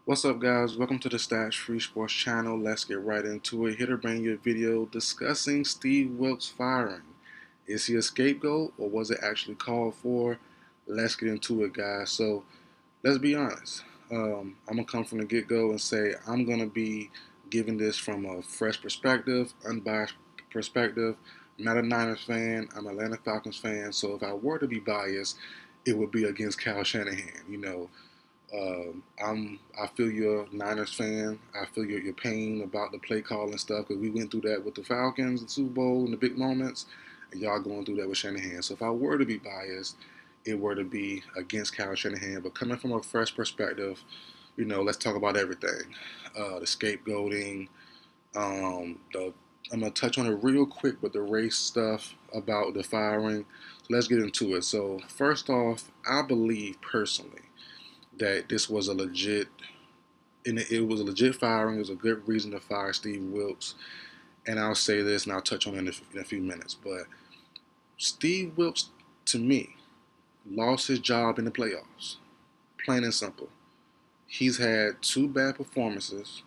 What's up, guys? Welcome to the Stats Free Sports channel. Let's get right into it. Here to bring you a video discussing Steve Wilks' firing. Is he a scapegoat or was it actually called for? Let's get into it, guys. So, let's be honest. I'm going to come from the get go and say I'm going to be giving this from a fresh perspective, unbiased perspective. I'm not a Niners fan, I'm an Atlanta Falcons fan. So, if I were to be biased, it would be against Kyle Shanahan. I feel you're a Niners fan. I feel your pain about the play call and stuff because we went through that with the Falcons, the Super Bowl, and the big moments, and y'all going through that with Shanahan. So if I were to be biased, it were to be against Kyle Shanahan. But coming from a fresh perspective, let's talk about everything. The scapegoating. The I'm gonna touch on it real quick with the race stuff about the firing. So let's get into it. So first off, I believe personally that this was a legit, and it was a legit firing. It was a good reason to fire Steve Wilks. And I'll say this, and I'll touch on it in a few minutes. But Steve Wilks, to me, lost his job in the playoffs. Plain and simple. He's had two bad performances: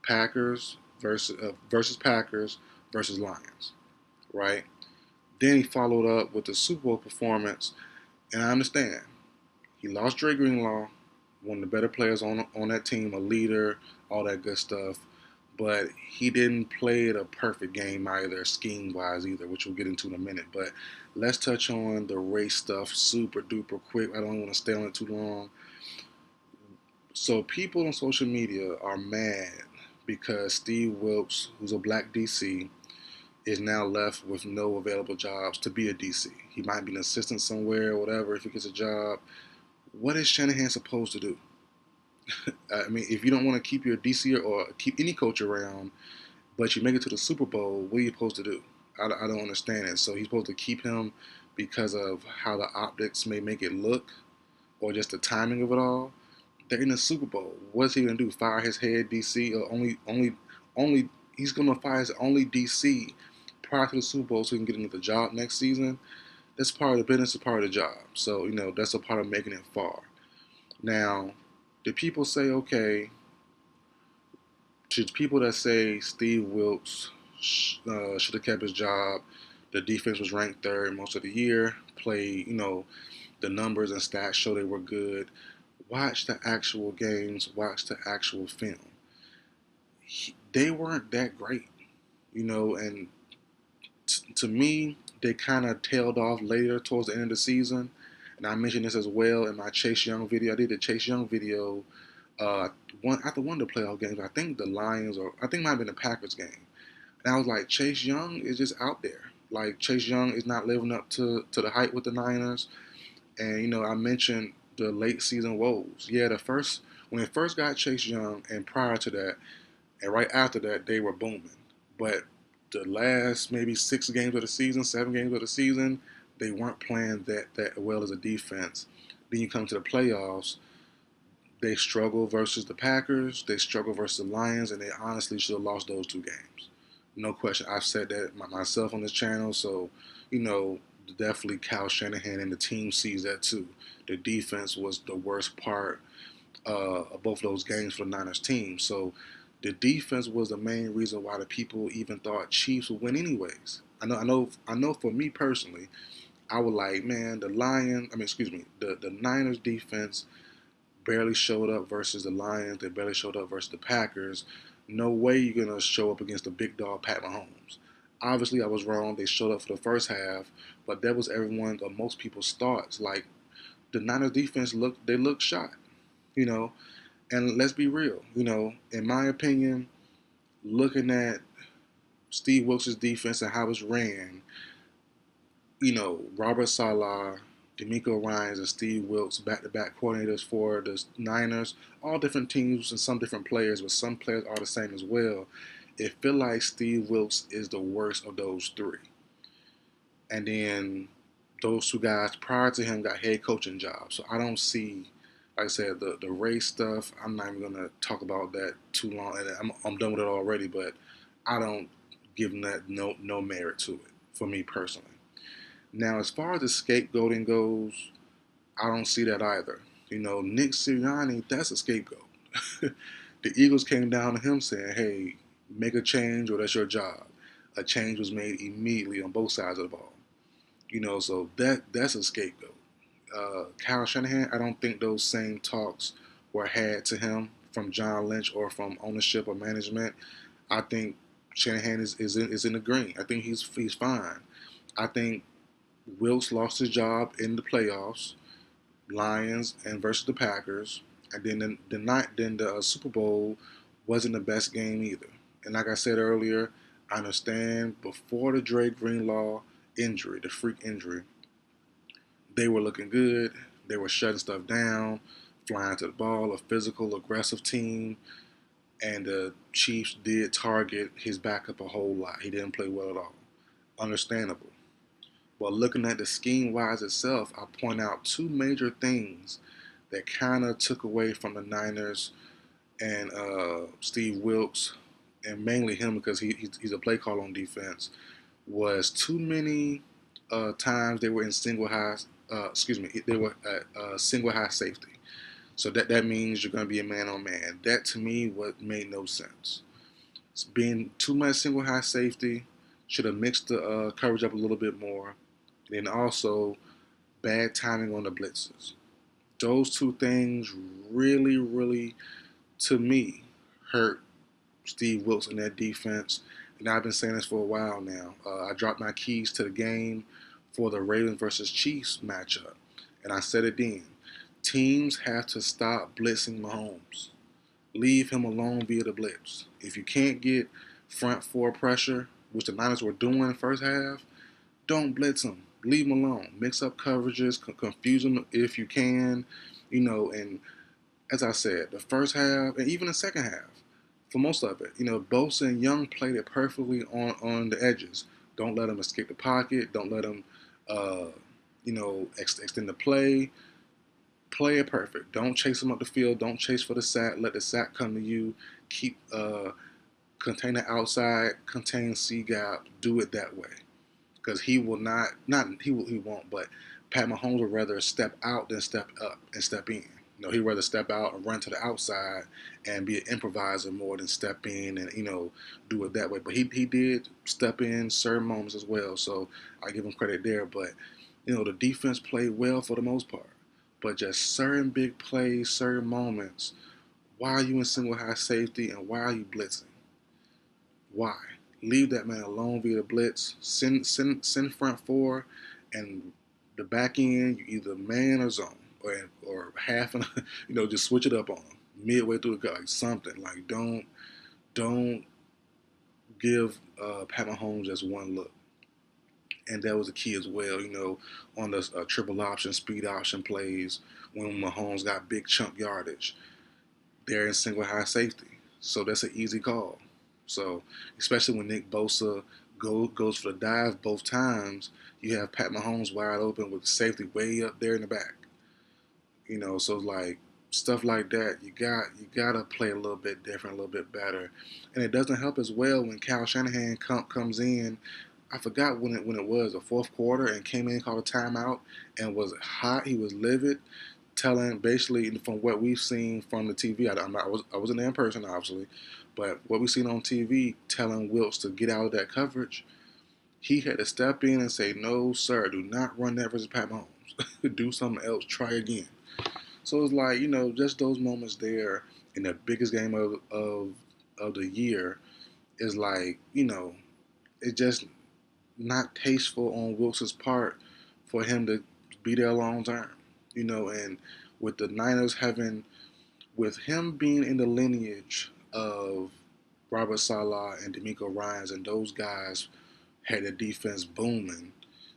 Packers versus Packers versus Lions. Right. Then he followed up with the Super Bowl performance, and I understand he lost Dre Greenlaw, one of the better players on that team, a leader, all that good stuff. But he didn't play it a perfect game either, scheme wise either, which we'll get into in a minute. But let's touch on the race stuff super duper quick. I don't want to stay on it too long. So people on social media are mad because Steve Wilks, who's a black DC, is now left with no available jobs to be a DC. He might be an assistant somewhere or whatever if he gets a job. What is Shanahan supposed to do? I mean, if you don't want to keep your DC or keep any coach around, but you make it to the Super Bowl, what are you supposed to do? I don't understand it. So he's supposed to keep him because of how the optics may make it look, or just the timing of it all. They're in the Super Bowl. What's he gonna do? Fire his head DC, or only he's gonna fire his only DC prior to the Super Bowl so he can get another job next season? That's part of the business, a part of the job. So that's a part of making it far. Now, the people say, okay, to people that say Steve Wilks should have kept his job, the defense was ranked third most of the year, played, the numbers and stats show they were good. Watch the actual games, watch the actual film. They weren't that great, and to me, they kind of tailed off later towards the end of the season. And I mentioned this as well in my Chase Young video. I did a Chase Young video after one of the playoff games. I think the Lions, or I think it might have been the Packers game. And I was like, Chase Young is just out there. Like, Chase Young is not living up to the hype with the Niners. And I mentioned the late season woes. Yeah, when they first got Chase Young, and prior to that, and right after that, they were booming. But the last maybe 6 games of the season, 7 games of the season, they weren't playing that well as a defense. Then you come to the playoffs, they struggle versus the Packers, they struggle versus the Lions, and they honestly should have lost those 2 games. No question. I've said that myself on this channel, so you know definitely Kyle Shanahan and the team sees that too. The defense was the worst part of both of those games for the Niners team. So the defense was the main reason why the people even thought Chiefs would win anyways. I know. For me personally, I would like, man, the Niners defense barely showed up versus the Lions. They barely showed up versus the Packers. No way you're gonna show up against the big dog Pat Mahomes. Obviously, I was wrong. They showed up for the first half, but that was everyone or most people's thoughts. Like, the Niners defense looked shot, you know. And let's be real, in my opinion, looking at Steve Wilks' defense and how it's ran, Robert Saleh, D'Amico Ryans, and Steve Wilks, back-to-back coordinators for the Niners, all different teams and some different players, but some players are the same as well. It feel like Steve Wilks is the worst of those three. And then those 2 guys prior to him got head coaching jobs. So I don't see, like I said, the race stuff. I'm not even gonna talk about that too long, and I'm done with it already. But I don't give that no merit to it for me personally. Now, as far as the scapegoating goes, I don't see that either. Nick Sirianni, that's a scapegoat. The Eagles came down to him saying, "Hey, make a change, or that's your job." A change was made immediately on both sides of the ball. So that's a scapegoat. Kyle Shanahan, I don't think those same talks were had to him from John Lynch or from ownership or management. I think Shanahan is in the green. I think he's fine. I think Wilks lost his job in the playoffs, Lions and versus the Packers, and then the Super Bowl wasn't the best game either. And like I said earlier, I understand before the Dre Greenlaw injury, the freak injury, they were looking good. They were shutting stuff down, flying to the ball, a physical, aggressive team. And the Chiefs did target his backup a whole lot. He didn't play well at all. Understandable. But looking at the scheme wise itself, I point out two major things that kind of took away from the Niners and Steve Wilks, and mainly him because he's a play call on defense, was too many times they were in single high. They were at single high safety. So that means you're going to be a man on man. That to me what made no sense. It's being too much single high safety, should have mixed the coverage up a little bit more. And then also bad timing on the blitzes. Those two things really, really, to me, hurt Steve Wilks in that defense. And I've been saying this for a while now. I dropped my keys to the game for the Ravens versus Chiefs matchup. And I said it then. Teams have to stop blitzing Mahomes. Leave him alone via the blitz. If you can't get front four pressure, which the Niners were doing in the first half, don't blitz him. Leave him alone. Mix up coverages, confuse him if you can. And as I said, the first half and even the second half, for most of it, Bosa and Young played it perfectly on the edges. Don't let him escape the pocket. Don't let him, extend the play. Play it perfect. Don't chase him up the field. Don't chase for the sack. Let the sack come to you. Keep contain the outside. Contain C gap. Do it that way. Because he will not he won't, but Pat Mahomes would rather step out than step up and step in. He'd rather step out and run to the outside and be an improviser more than step in and do it that way. But he did step in certain moments as well, so I give him credit there. But the defense played well for the most part, but just certain big plays, certain moments. Why are you in single high safety and why are you blitzing? Why? Leave that man alone via the blitz. Send front four, and the back end you either man or zone or half and just switch it up on them midway through the like something like don't give Pat Mahomes just one look. And that was the key as well, on the triple option, speed option plays when Mahomes got big chunk yardage. They're in single high safety. So that's an easy call. So, especially when Nick Bosa goes for the dive both times, you have Pat Mahomes wide open with the safety way up there in the back. So like stuff like that, you gotta play a little bit different, a little bit better, and it doesn't help as well when Kyle Shanahan comes in. I forgot when it was the fourth quarter and came in, called a timeout, and was hot. He was livid, telling basically from what we've seen from the TV. I wasn't there in person, obviously, but what we've seen on TV, telling Wilks to get out of that coverage. He had to step in and say, "No, sir, do not run that versus Pat Mahomes. Do something else. Try again." So it's like just those moments there in the biggest game of the year is like it's just not tasteful on Wilkes' part for him to be there long term. And with the Niners with him being in the lineage of Robert Saleh and D'Amico Ryans and those guys had the defense booming,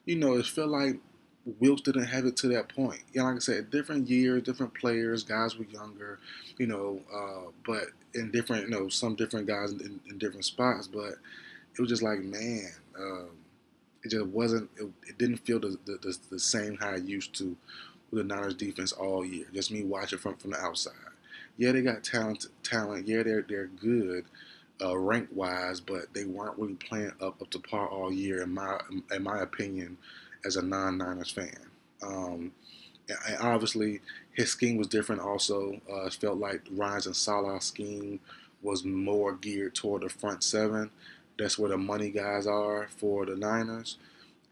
it felt like Wilks didn't have it to that point. Like I said, different years, different players, guys were younger, but in different, some different guys in different spots. But it was just like, man, it just wasn't. It didn't feel the same how it used to with the Niners defense all year. Just me watching from the outside. Yeah, they got talent. Yeah, they're good, rank wise, but they weren't really playing up to par all year in my opinion as a non-Niners fan. And obviously, his scheme was different. Also, it felt like Ryan's and Salah's scheme was more geared toward the front seven. That's where the money guys are for the Niners,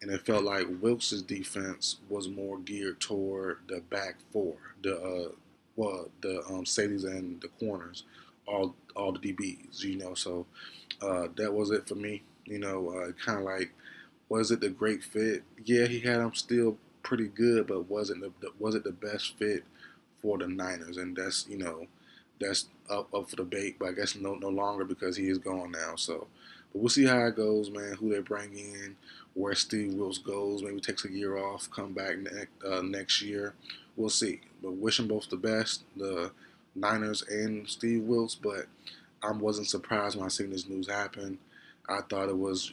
and it felt like Wilks' defense was more geared toward the back four, the safeties and the corners, all the DBs. So that was it for me. Kind of like, was it the great fit? Yeah, he had him still pretty good, but was it the best fit for the Niners? And that's up for debate. But I guess no longer because he is gone now. So, but we'll see how it goes, man. Who they bring in, where Steve Wilks goes. Maybe takes a year off, come back next year. We'll see. But wish them both the best, the Niners and Steve Wilks. But I wasn't surprised when I seen this news happen. I thought it was,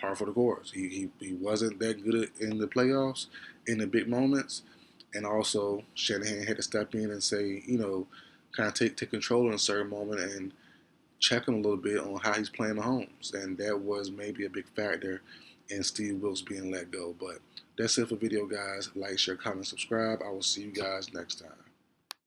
par for the course. He wasn't that good in the playoffs, in the big moments, and also Shanahan had to step in and say, kind of take control in a certain moment and check him a little bit on how he's playing Mahomes, and that was maybe a big factor in Steve Wilks being let go. But that's it for video, guys. Like, share, comment, subscribe. I will see you guys next time.